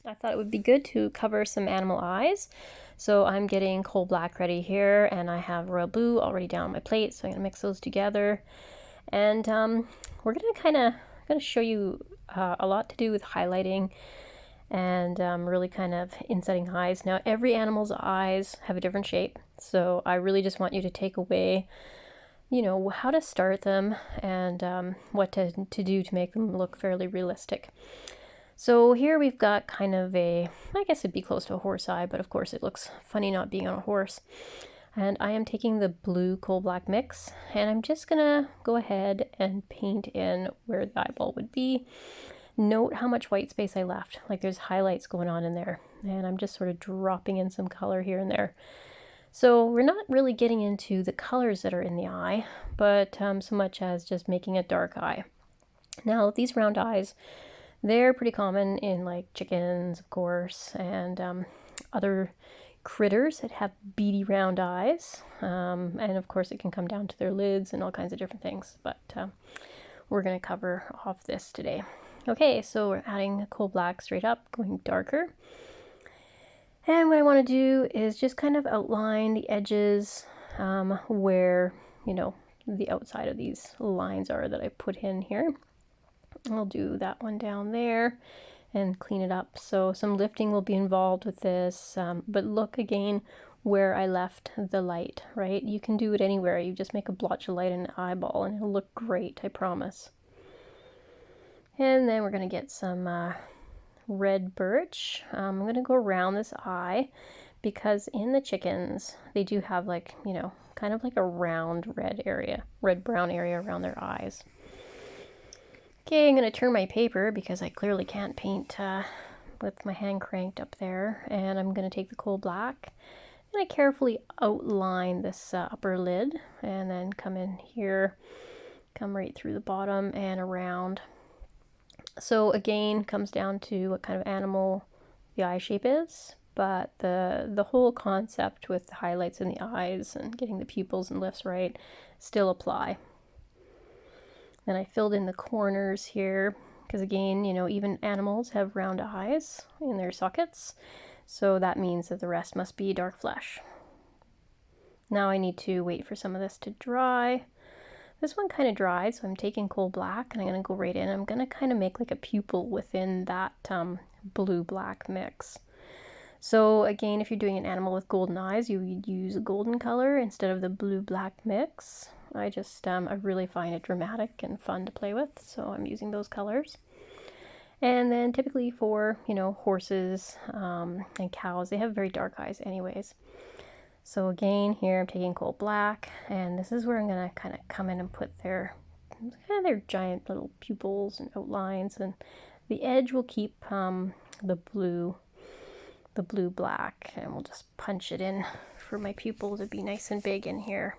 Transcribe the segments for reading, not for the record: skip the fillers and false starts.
I thought it would be good to cover some animal eyes. So I'm getting coal black ready here, and I have royal blue already down on my plate, so I'm gonna mix those together. And we're gonna show you a lot to do with highlighting and really kind of insetting eyes. Now every animal's eyes have a different shape, so I really just want you to take away, you know, how to start them and what to do to make them look fairly realistic. So here we've got kind of a, I guess it'd be close to a horse eye, but of course it looks funny not being on a horse. And I am taking the blue coal black mix, and I'm just gonna go ahead and paint in where the eyeball would be. Note how much white space I left, like there's highlights going on in there, and I'm just sort of dropping in some color here and there. So we're not really getting into the colors that are in the eye, but so much as just making a dark eye. Now these round eyes, they're pretty common in like chickens, of course, and other critters that have beady round eyes. And of course, it can come down to their lids and all kinds of different things. But we're going to cover off this today. Okay, so we're adding coal black straight up, going darker. And what I want to do is just kind of outline the edges where, you know, the outside of these lines are that I put in here. I'll do that one down there and clean it up. So some lifting will be involved with this, but look again where I left the light, right? You can do it anywhere. You just make a blotch of light in the eyeball and it'll look great, I promise. And then we're going to get some red birch. I'm going to go around this eye because in the chickens, they do have like, you know, kind of like a round red-brown area around their eyes. Okay, I'm going to turn my paper because I clearly can't paint with my hand cranked up there. And I'm going to take the coal black and I carefully outline this upper lid and then come in here, come right through the bottom and around. So again, comes down to what kind of animal the eye shape is, but the whole concept with the highlights in the eyes and getting the pupils and lifts right still apply. Then I filled in the corners here because again, you know, even animals have round eyes in their sockets, so that means that the rest must be dark flesh. Now I need to wait for some of this to dry. This one kind of dried, so I'm taking coal black and I'm going to go right in. I'm going to kind of make like a pupil within that blue-black mix. So again, if you're doing an animal with golden eyes, you would use a golden color instead of the blue-black mix. I just, I really find it dramatic and fun to play with, so I'm using those colors. And then typically for, you know, horses and cows, they have very dark eyes anyways. So again, here I'm taking coal black, and this is where I'm going to kind of come in and put their giant little pupils and outlines, and the edge will keep the blue black, and we'll just punch it in for my pupils to be nice and big in here.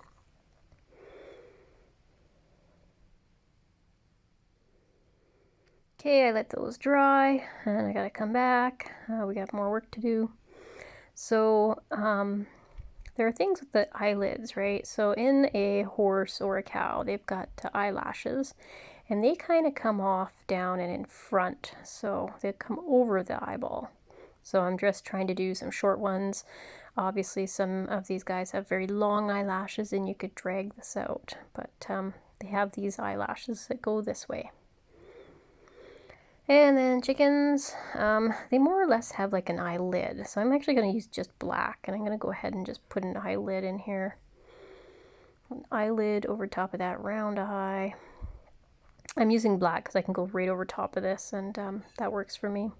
Okay, I let those dry, and I gotta come back. We got more work to do. So there are things with the eyelids, right? So in a horse or a cow, they've got eyelashes, and they kind of come off down and in front, so they come over the eyeball. So I'm just trying to do some short ones. Obviously, some of these guys have very long eyelashes, and you could drag this out, but they have these eyelashes that go this way. And then chickens, they more or less have like an eyelid. So I'm actually going to use just black, and I'm going to go ahead and just put an eyelid in here. An eyelid over top of that round eye. I'm using black because I can go right over top of this, and that works for me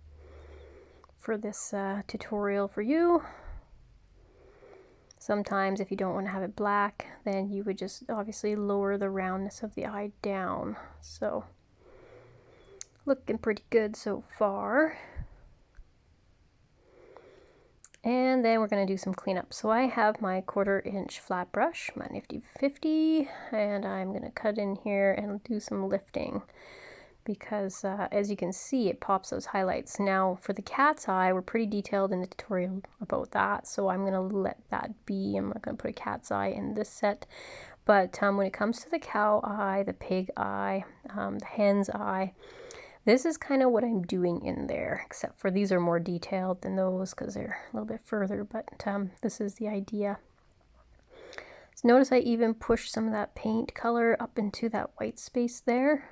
for this tutorial for you. Sometimes if you don't want to have it black, then you would just obviously lower the roundness of the eye down. So looking pretty good so far. And then we're going to do some cleanup. So I have my 1/4 inch flat brush, my Nifty 50, and I'm going to cut in here and do some lifting because as you can see, it pops those highlights. Now for the cat's eye, we're pretty detailed in the tutorial about that, so I'm going to let that be. I'm not going to put a cat's eye in this set. But when it comes to the cow eye, the pig eye, the hen's eye, This is kind of what I'm doing in there, except for these are more detailed than those because they're a little bit further, but this is the idea. So notice I even pushed some of that paint color up into that white space there.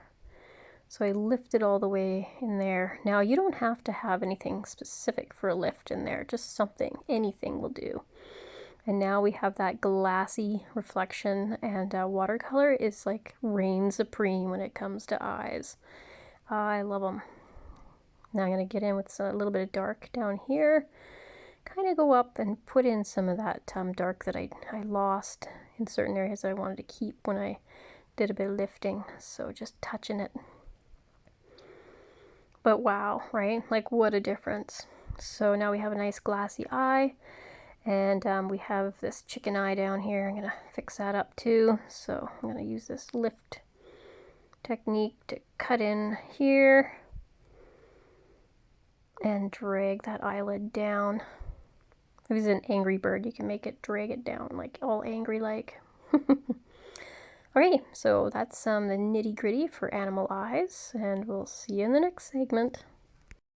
So I lifted all the way in there. Now you don't have to have anything specific for a lift in there, just something, anything will do. And now we have that glassy reflection, and watercolor is like reign supreme when it comes to eyes. I love them. Now I'm going to get in with a little bit of dark down here, kind of go up and put in some of that dark that I lost in certain areas that I wanted to keep when I did a bit of lifting. So just touching it. But wow, right? Like what a difference. So now we have a nice glassy eye, and we have this chicken eye down here. I'm gonna fix that up too. So I'm gonna use this lift technique to cut in here and drag that eyelid down. If it's an angry bird, you can make it drag it down, like all angry like. Okay, so that's the nitty gritty for animal eyes, and we'll see you in the next segment.